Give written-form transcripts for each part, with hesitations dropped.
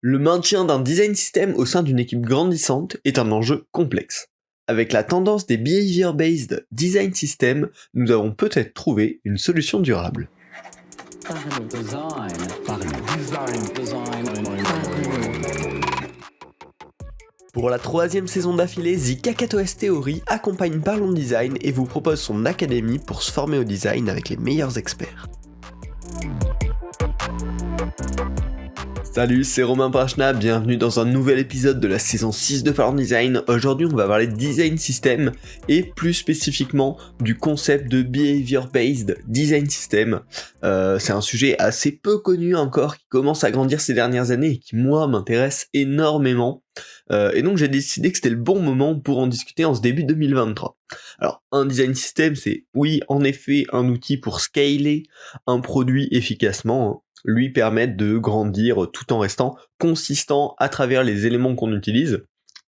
Le maintien d'un design system au sein d'une équipe grandissante est un enjeu complexe. Avec la tendance des behavior-based design systems, nous avons peut-être trouvé une solution durable. Pour la troisième saison d'affilée, The Kakatoes Theory accompagne Parlons Design et vous propose son académie pour se former au design avec les meilleurs experts. Salut, c'est Romain Prachna, bienvenue dans un nouvel épisode de la saison 6 de Parlons Design. Aujourd'hui, on va parler de design system et plus spécifiquement du concept de behavior-based design system. C'est un sujet assez peu connu encore, qui commence à grandir ces dernières années et qui, moi, m'intéresse énormément. Et donc, j'ai décidé que c'était le bon moment pour en discuter en ce début 2023. Alors, un design system, c'est, oui, en effet, un outil pour scaler un produit efficacement, lui permettre de grandir tout en restant consistant à travers les éléments qu'on utilise,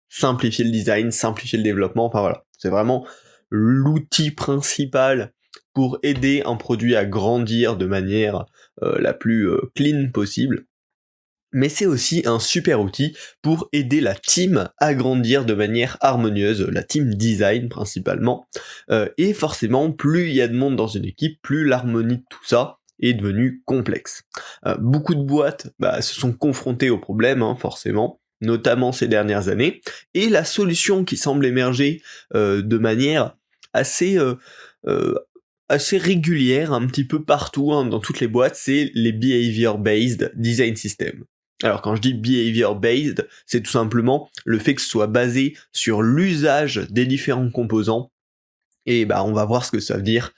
simplifier le design, simplifier le développement, enfin voilà, c'est vraiment l'outil principal pour aider un produit à grandir de manière la plus clean possible. Mais c'est aussi un super outil pour aider la team à grandir de manière harmonieuse, la team design principalement, et forcément plus il y a de monde dans une équipe, plus l'harmonie de tout ça est devenue complexe. Beaucoup de boîtes se sont confrontées au problème, forcément, notamment ces dernières années, et la solution qui semble émerger de manière assez régulière, un petit peu partout, dans toutes les boîtes, c'est les behavior-based design systems. Alors quand je dis behavior-based, c'est tout simplement le fait que ce soit basé sur l'usage des différents composants, et on va voir ce que ça veut dire,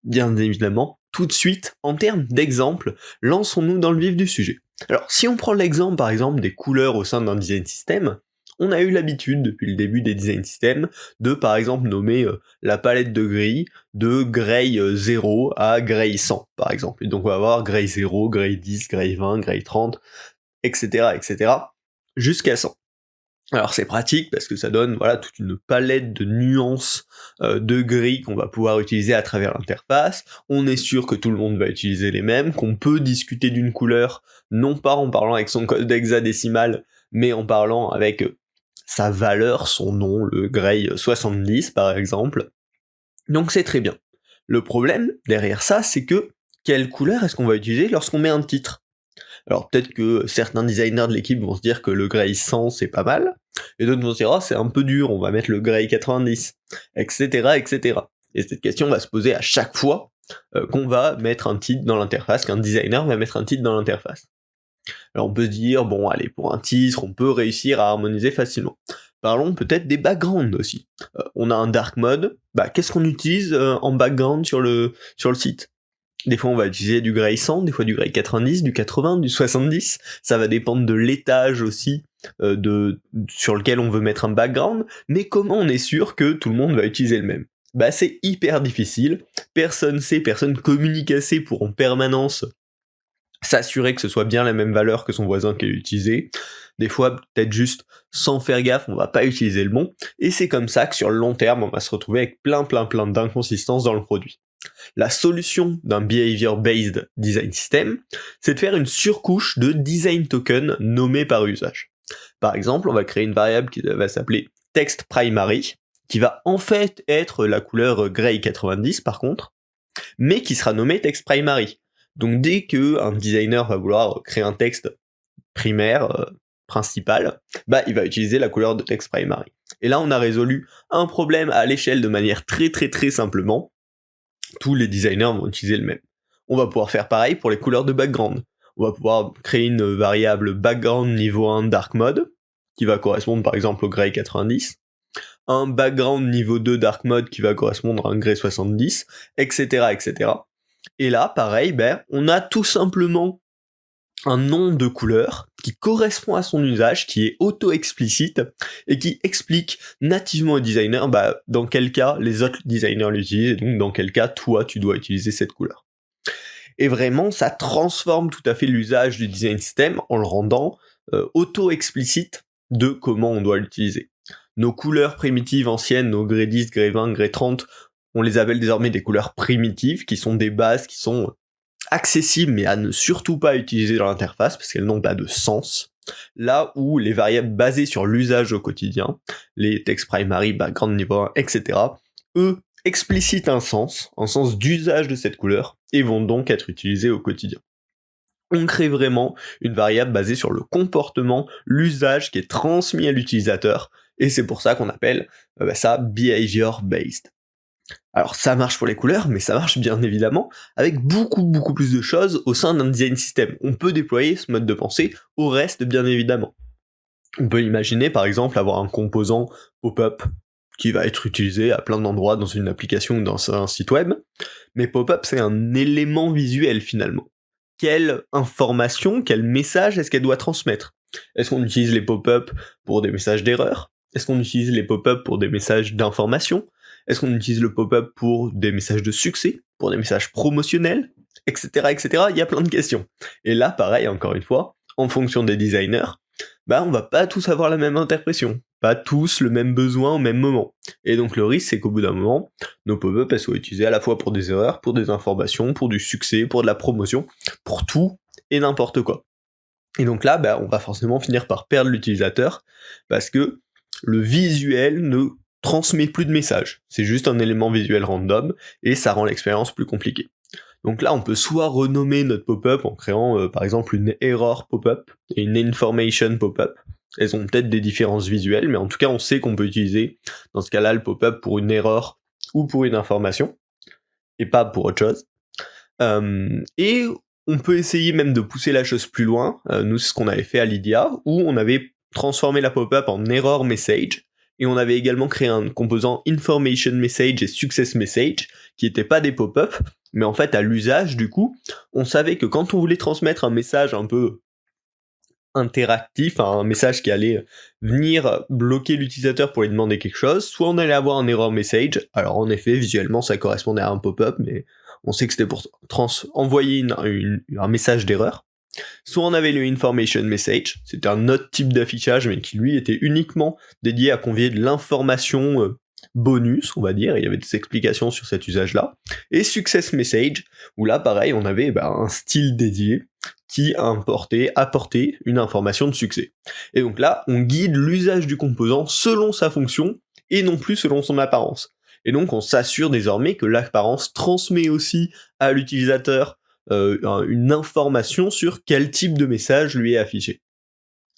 bien évidemment, tout de suite. En termes d'exemple, lançons-nous dans le vif du sujet. Alors si on prend l'exemple par exemple des couleurs au sein d'un design system, on a eu l'habitude depuis le début des design systems de par exemple nommer la palette de gris de Gray 0 à Gray 100 par exemple. Et donc on va avoir Gray 0, Gray 10, Gray 20, Gray 30, etc., jusqu'à 100. Alors c'est pratique parce que ça donne toute une palette de nuances de gris qu'on va pouvoir utiliser à travers l'interface. On est sûr que tout le monde va utiliser les mêmes, qu'on peut discuter d'une couleur, non pas en parlant avec son code hexadécimal, mais en parlant avec sa valeur, son nom, le Gray 70 par exemple. Donc c'est très bien. Le problème derrière ça, c'est que quelle couleur est-ce qu'on va utiliser lorsqu'on met un titre ? Alors peut-être que certains designers de l'équipe vont se dire que le Gray 100 c'est pas mal, et d'autres vont se dire c'est un peu dur, on va mettre le Gray 90, etc. Et cette question va se poser à chaque fois qu'on va mettre un titre dans l'interface, qu'un designer va mettre un titre dans l'interface. Alors on peut se dire, bon allez, pour un titre, on peut réussir à harmoniser facilement. Parlons peut-être des backgrounds aussi. On a un dark mode, qu'est-ce qu'on utilise en background sur le site ? Des fois on va utiliser du Gray 100, des fois du Gray 90, du 80, du 70, ça va dépendre de l'étage aussi sur lequel on veut mettre un background, mais comment on est sûr que tout le monde va utiliser le même ? C'est hyper difficile, personne communique assez pour en permanence s'assurer que ce soit bien la même valeur que son voisin qui est utilisé. Des fois, peut-être juste sans faire gaffe, on va pas utiliser le bon, et c'est comme ça que sur le long terme, on va se retrouver avec plein d'inconsistances dans le produit. La solution d'un behavior-based design system, c'est de faire une surcouche de design token nommé par usage. Par exemple, on va créer une variable qui va s'appeler text primary, qui va en fait être la couleur Gray 90 par contre, mais qui sera nommée text primary. Donc dès qu'un designer va vouloir créer un texte primaire, principal, il va utiliser la couleur de text primary. Et là on a résolu un problème à l'échelle de manière très simplement. Tous les designers vont utiliser le même. On va pouvoir faire pareil pour les couleurs de background. On va pouvoir créer une variable background niveau 1 dark mode, qui va correspondre par exemple au Gray 90, un background niveau 2 dark mode qui va correspondre à un Gray 70, etc. Et là, pareil, on a tout simplement un nom de couleur qui correspond à son usage, qui est auto-explicite et qui explique nativement au designer dans quel cas les autres designers l'utilisent et donc dans quel cas toi tu dois utiliser cette couleur. Et vraiment ça transforme tout à fait l'usage du design system en le rendant auto-explicite de comment on doit l'utiliser. Nos couleurs primitives anciennes, nos Gray 10, Gray 20, Gray 30, on les appelle désormais des couleurs primitives qui sont des bases qui sont accessibles mais à ne surtout pas utiliser dans l'interface parce qu'elles n'ont pas de sens. là où les variables basées sur l'usage au quotidien, les text primary, background niveau 1, etc., eux explicitent un sens d'usage de cette couleur, et vont donc être utilisés au quotidien. On crée vraiment une variable basée sur le comportement, l'usage qui est transmis à l'utilisateur, et c'est pour ça qu'on appelle ça behavior based. Alors ça marche pour les couleurs, mais ça marche bien évidemment avec beaucoup plus de choses au sein d'un design system. On peut déployer ce mode de pensée au reste bien évidemment. On peut imaginer par exemple avoir un composant pop-up qui va être utilisé à plein d'endroits dans une application ou dans un site web, mais pop-up c'est un élément visuel finalement. Quelle information, quel message est-ce qu'elle doit transmettre? Est-ce qu'on utilise les pop-up pour des messages d'erreur? Est-ce qu'on utilise les pop-up pour des messages d'information? Est-ce qu'on utilise le pop-up pour des messages de succès? Pour des messages promotionnels? Etc. etc. Il y a plein de questions. Et là, pareil, encore une fois, en fonction des designers, on va pas tous avoir la même interprétation, pas tous le même besoin au même moment. Et donc le risque, c'est qu'au bout d'un moment, nos pop-up elles soient utilisées à la fois pour des erreurs, pour des informations, pour du succès, pour de la promotion, pour tout et n'importe quoi. Et donc là, on va forcément finir par perdre l'utilisateur, parce que le visuel ne transmet plus de message. C'est juste un élément visuel random, et ça rend l'expérience plus compliquée. Donc là, on peut soit renommer notre pop-up en créant par exemple une error pop-up et une information pop-up. Elles ont peut-être des différences visuelles, mais en tout cas, on sait qu'on peut utiliser dans ce cas-là le pop-up pour une erreur ou pour une information, et pas pour autre chose. Et on peut essayer même de pousser la chose plus loin. Nous, c'est ce qu'on avait fait à Lydia, où on avait transformé la pop-up en error message, et on avait également créé un composant information message et success message, qui n'étaient pas des pop-up, mais en fait à l'usage du coup, on savait que quand on voulait transmettre un message un peu interactif, un message qui allait venir bloquer l'utilisateur pour lui demander quelque chose, soit on allait avoir un error message, alors en effet visuellement ça correspondait à un pop-up, mais on sait que c'était pour envoyer un message d'erreur, soit on avait le information message, c'était un autre type d'affichage mais qui lui était uniquement dédié à convier de l'information bonus, on va dire, il y avait des explications sur cet usage-là, et success message, où là pareil on avait un style dédié qui apportait une information de succès. Et donc là, on guide l'usage du composant selon sa fonction, et non plus selon son apparence. Et donc on s'assure désormais que l'apparence transmet aussi à l'utilisateur une information sur quel type de message lui est affiché.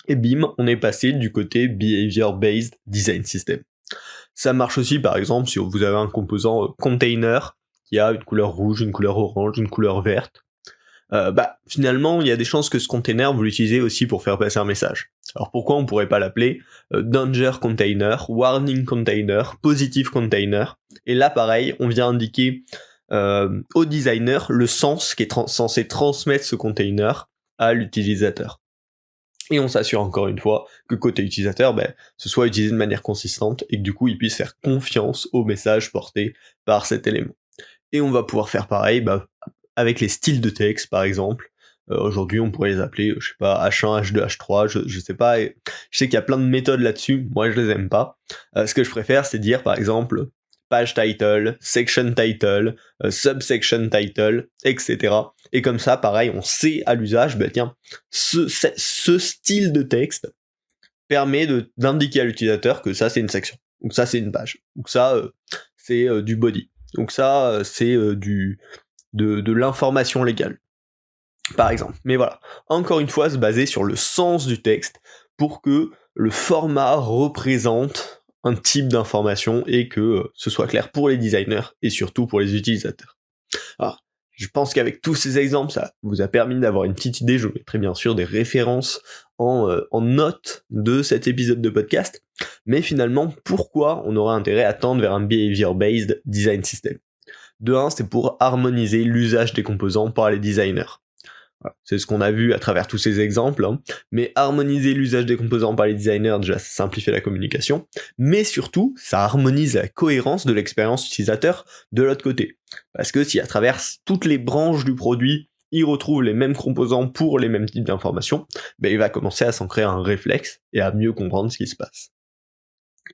Et bim, on est passé du côté behavior-based design system. Ça marche aussi par exemple si vous avez un composant container qui a une couleur rouge, une couleur orange, une couleur verte. Finalement, il y a des chances que ce container, vous l'utilisez aussi pour faire passer un message. Alors pourquoi on pourrait pas l'appeler danger container, warning container, positive container? Et là, pareil, on vient indiquer au designer le sens qui est censé transmettre ce container à l'utilisateur. Et on s'assure encore une fois que côté utilisateur, ce soit utilisé de manière consistante et que du coup il puisse faire confiance au message porté par cet élément. Et on va pouvoir faire pareil avec les styles de texte par exemple. Aujourd'hui on pourrait les appeler, je sais pas, H1, H2, H3, je sais pas, je sais qu'il y a plein de méthodes là-dessus, moi je les aime pas. Ce que je préfère c'est dire par exemple page title, section title, subsection title, etc. Et comme ça, pareil, on sait à l'usage, ce style de texte permet d'indiquer à l'utilisateur que ça c'est une section, donc ça c'est une page, donc ça c'est du body, donc ça c'est de l'information légale, par exemple. Mais voilà, encore une fois, se baser sur le sens du texte pour que le format représente un type d'information et que ce soit clair pour les designers et surtout pour les utilisateurs. Alors, je pense qu'avec tous ces exemples, ça vous a permis d'avoir une petite idée. Je vous mettrai bien sûr des références en note de cet épisode de podcast. Mais finalement, pourquoi on aurait intérêt à tendre vers un behavior-based design system? De un, c'est pour harmoniser l'usage des composants par les designers. Voilà. C'est ce qu'on a vu à travers tous ces exemples, mais harmoniser l'usage des composants par les designers, déjà ça simplifie la communication, mais surtout ça harmonise la cohérence de l'expérience utilisateur de l'autre côté. Parce que si à travers toutes les branches du produit, il retrouve les mêmes composants pour les mêmes types d'informations, il va commencer à s'en créer un réflexe et à mieux comprendre ce qui se passe.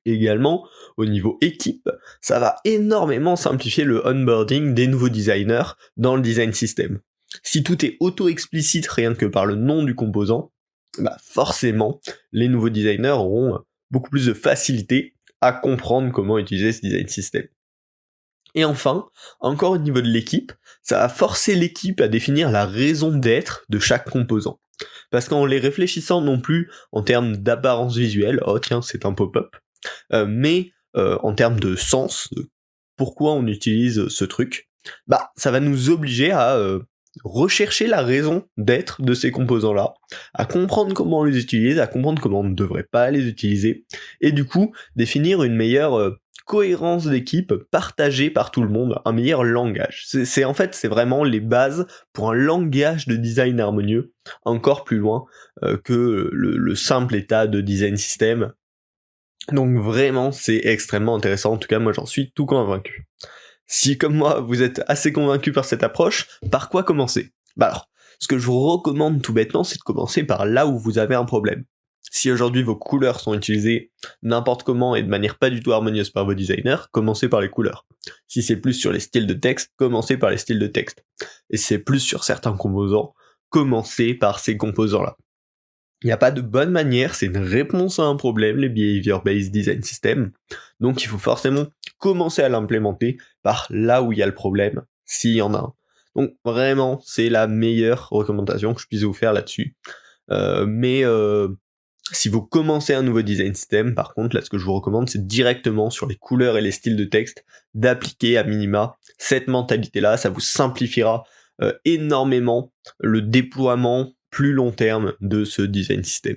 Également, au niveau équipe, ça va énormément simplifier le onboarding des nouveaux designers dans le design system. Si tout est auto-explicite rien que par le nom du composant, forcément, les nouveaux designers auront beaucoup plus de facilité à comprendre comment utiliser ce design system. Et enfin, encore au niveau de l'équipe, ça va forcer l'équipe à définir la raison d'être de chaque composant. Parce qu'en les réfléchissant non plus en termes d'apparence visuelle, oh tiens c'est un pop-up, mais en termes de sens, de pourquoi on utilise ce truc, ça va nous obliger à rechercher la raison d'être de ces composants-là, à comprendre comment on les utilise, à comprendre comment on ne devrait pas les utiliser, et du coup définir une meilleure cohérence d'équipe partagée par tout le monde, un meilleur langage. C'est vraiment les bases pour un langage de design harmonieux, encore plus loin que le simple état de design system. Donc vraiment, c'est extrêmement intéressant, en tout cas moi j'en suis tout convaincu. Si comme moi, vous êtes assez convaincu par cette approche, par quoi commencer ? Alors, ce que je vous recommande tout bêtement, c'est de commencer par là où vous avez un problème. Si aujourd'hui vos couleurs sont utilisées n'importe comment et de manière pas du tout harmonieuse par vos designers, commencez par les couleurs. Si c'est plus sur les styles de texte, commencez par les styles de texte. Et si c'est plus sur certains composants, commencez par ces composants-là. Il n'y a pas de bonne manière, c'est une réponse à un problème, les Behavior-Based Design Systems. Donc il faut forcément commencer à l'implémenter par là où il y a le problème, s'il y en a un. Donc vraiment, c'est la meilleure recommandation que je puisse vous faire là-dessus. Mais si vous commencez un nouveau design system, par contre, là ce que je vous recommande, c'est directement sur les couleurs et les styles de texte, d'appliquer à minima cette mentalité-là, ça vous simplifiera énormément le déploiement plus long terme de ce design system.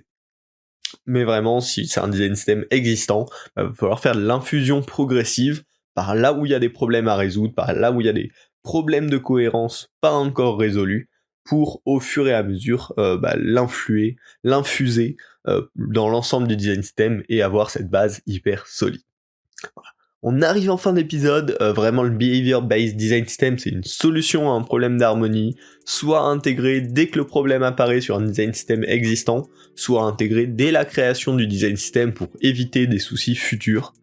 Mais vraiment, si c'est un design system existant, il va falloir faire de l'infusion progressive par là où il y a des problèmes à résoudre, par là où il y a des problèmes de cohérence pas encore résolus, pour au fur et à mesure l'infuser dans l'ensemble du design system et avoir cette base hyper solide. Voilà. On arrive en fin d'épisode, vraiment le Behavior-Based Design System c'est une solution à un problème d'harmonie, soit intégré dès que le problème apparaît sur un design system existant, soit intégré dès la création du design system pour éviter des soucis futurs.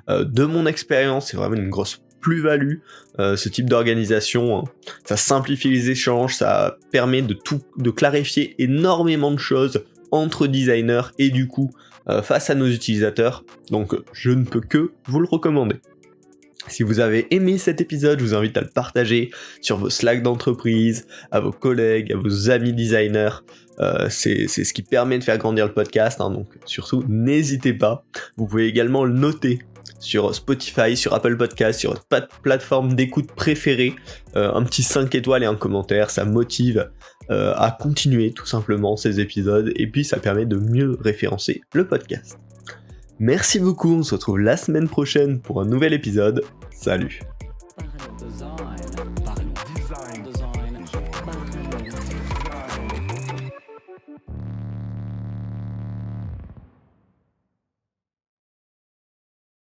De mon expérience, c'est vraiment une grosse plus-value, ce type d'organisation, hein. Ça simplifie les échanges, ça permet de clarifier énormément de choses entre designers et du coup face à nos utilisateurs, donc je ne peux que vous le recommander. Si vous avez aimé cet épisode, je vous invite à le partager sur vos Slack d'entreprise, à vos collègues, à vos amis designers. C'est ce qui permet de faire grandir le podcast, hein, donc surtout n'hésitez pas. Vous pouvez également le noter sur Spotify, sur Apple Podcast, sur votre plateforme d'écoute préférée. Un petit 5 étoiles et un commentaire, ça motive à continuer tout simplement ces épisodes et puis ça permet de mieux référencer le podcast. Merci beaucoup, on se retrouve la semaine prochaine pour un nouvel épisode. Salut!